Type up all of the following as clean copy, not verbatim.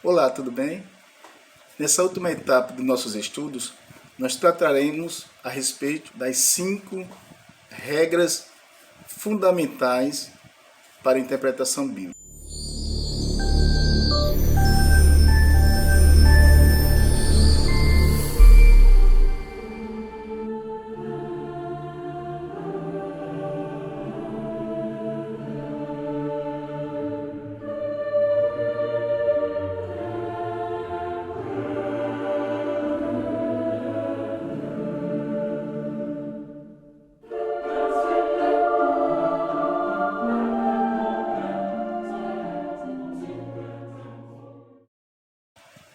Olá, tudo bem? Nessa última etapa dos nossos estudos, nós trataremos a respeito das 5 regras fundamentais para a interpretação bíblica.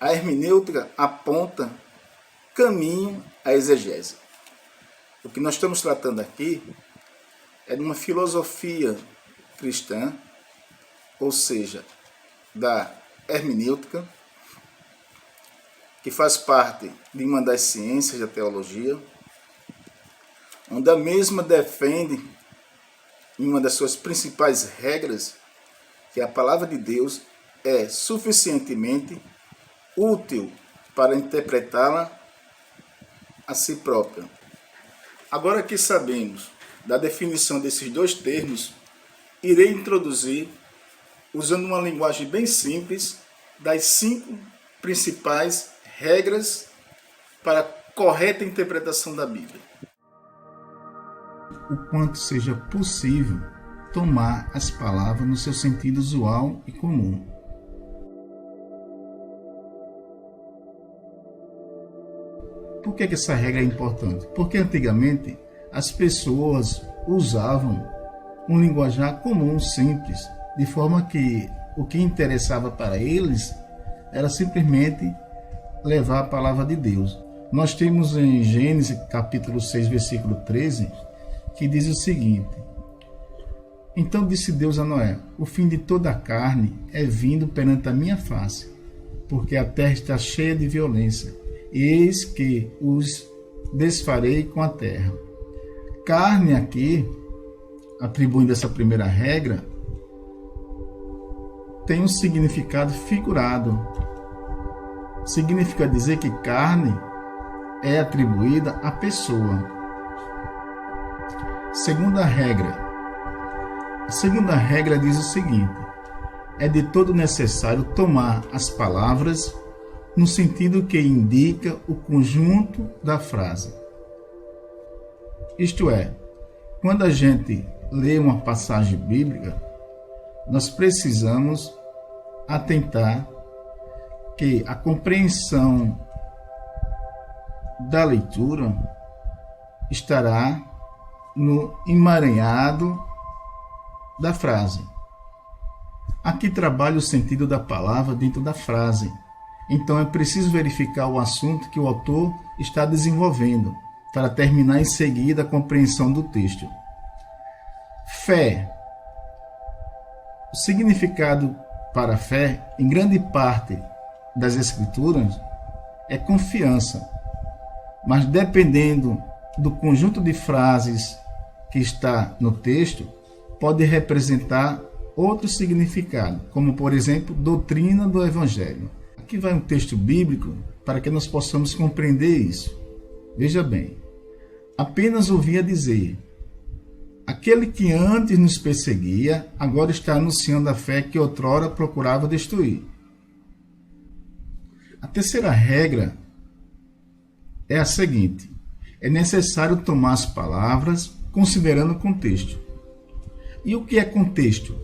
A hermenêutica aponta caminho à exegese. O que nós estamos tratando aqui é de uma filosofia cristã, ou seja, da hermenêutica, que faz parte de uma das ciências da teologia, onde a mesma defende, em uma das suas principais regras, que a palavra de Deus é suficientemente útil para interpretá-la a si própria. Agora que sabemos da definição desses dois termos, irei introduzir, usando uma linguagem bem simples, das 5 principais regras para a correta interpretação da Bíblia. O quanto seja possível tomar as palavras no seu sentido usual e comum. Por que essa regra é importante? Porque antigamente as pessoas usavam um linguajar comum, simples, de forma que o que interessava para eles era simplesmente levar a palavra de Deus. Nós temos em Gênesis capítulo 6, versículo 13, que diz o seguinte: Então disse Deus a Noé: O fim de toda a carne é vindo perante a minha face, porque a terra está cheia de violência. Eis que os desfarei com a terra. Carne aqui, atribuindo essa primeira regra, tem um significado figurado. Significa dizer que carne é atribuída à pessoa. Segunda regra. A segunda regra diz o seguinte: é de todo necessário tomar as palavras no sentido que indica o conjunto da frase. Isto é, quando a gente lê uma passagem bíblica, nós precisamos atentar que a compreensão da leitura estará no emaranhado da frase. Aqui trabalha o sentido da palavra dentro da frase. Então é preciso verificar o assunto que o autor está desenvolvendo, para terminar em seguida a compreensão do texto. Fé. O significado para fé, em grande parte das Escrituras, é confiança, mas dependendo do conjunto de frases que está no texto, pode representar outro significado, como por exemplo, doutrina do Evangelho. Aqui vai um texto bíblico para que nós possamos compreender isso. Veja bem, apenas ouvia dizer: aquele que antes nos perseguia, agora está anunciando a fé que outrora procurava destruir. A terceira regra é a seguinte: é necessário tomar as palavras considerando o contexto. E o que é contexto?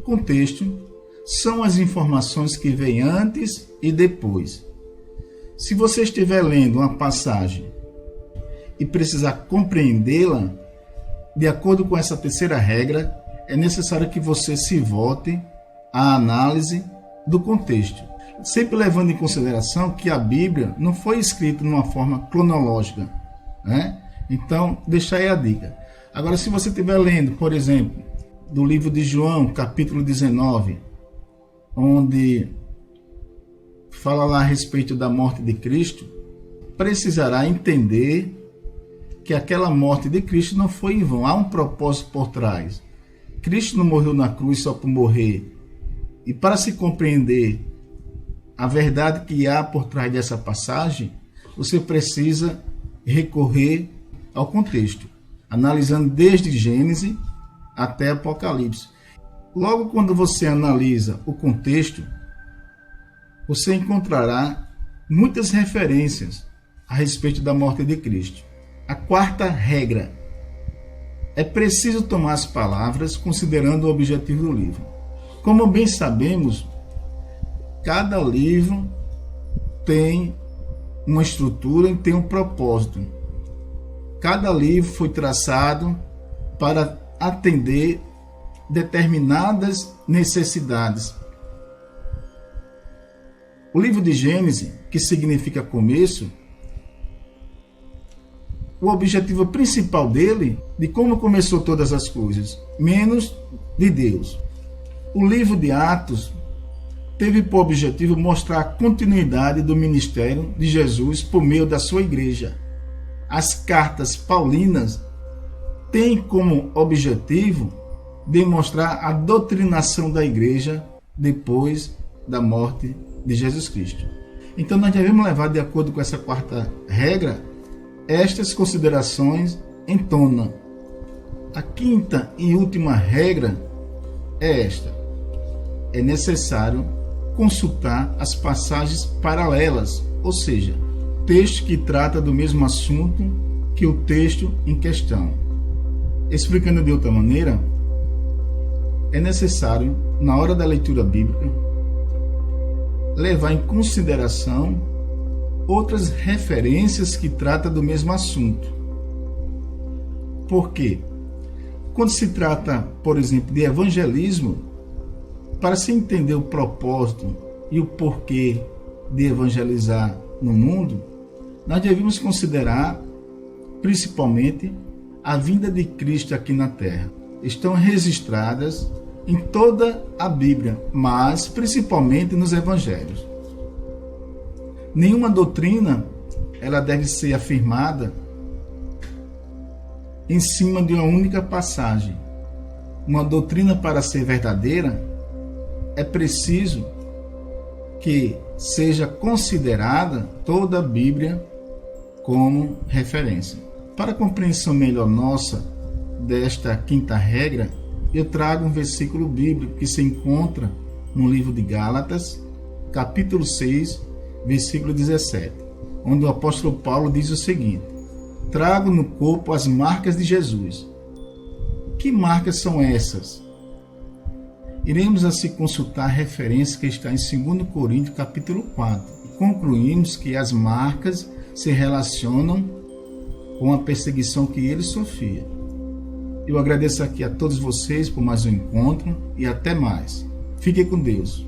Contexto são as informações que vêm antes e depois. Se você estiver lendo uma passagem e precisar compreendê-la, de acordo com essa terceira regra, é necessário que você se volte à análise do contexto, sempre levando em consideração que a Bíblia não foi escrita de uma forma cronológica, né? Então, deixa aí a dica. Agora, se você estiver lendo, por exemplo, do livro de João, capítulo 19, onde fala lá a respeito da morte de Cristo, precisará entender que aquela morte de Cristo não foi em vão. Há um propósito por trás. Cristo não morreu na cruz só por morrer. E para se compreender a verdade que há por trás dessa passagem, você precisa recorrer ao contexto, analisando desde Gênesis até Apocalipse. Logo quando você analisa o contexto, você encontrará muitas referências a respeito da morte de Cristo. A quarta regra: é preciso tomar as palavras considerando o objetivo do livro. Como bem sabemos, cada livro tem uma estrutura e tem um propósito. Cada livro foi traçado para atender determinadas necessidades. O livro de Gênesis, que significa começo, o objetivo principal dele, de como começou todas as coisas, menos de Deus. O livro de Atos teve por objetivo mostrar a continuidade do ministério de Jesus por meio da sua igreja. As cartas paulinas têm como objetivo demonstrar a doutrinação da igreja depois da morte de Jesus Cristo. Então nós devemos levar, de acordo com essa quarta regra, estas considerações em tona. A quinta e última regra é esta: é necessário consultar as passagens paralelas, ou seja, texto que trata do mesmo assunto que o texto em questão. Explicando de outra maneira, é necessário, na hora da leitura bíblica, levar em consideração outras referências que tratam do mesmo assunto. Por quê? Quando se trata, por exemplo, de evangelismo, para se entender o propósito e o porquê de evangelizar no mundo, nós devemos considerar principalmente a vinda de Cristo aqui na Terra. Estão registradas em toda a Bíblia, mas principalmente nos Evangelhos. Nenhuma doutrina ela deve ser afirmada em cima de uma única passagem. Uma doutrina, para ser verdadeira, é preciso que seja considerada toda a Bíblia como referência. Para a compreensão melhor nossa desta quinta regra, eu trago um versículo bíblico que se encontra no livro de Gálatas, capítulo 6, versículo 17, onde o apóstolo Paulo diz o seguinte: trago no corpo as marcas de Jesus. Que marcas são essas? Iremos assim consultar a referência que está em 2 Coríntios capítulo 4. E concluímos que as marcas se relacionam com a perseguição que ele sofria. Eu agradeço aqui a todos vocês por mais um encontro e até mais. Fiquem com Deus.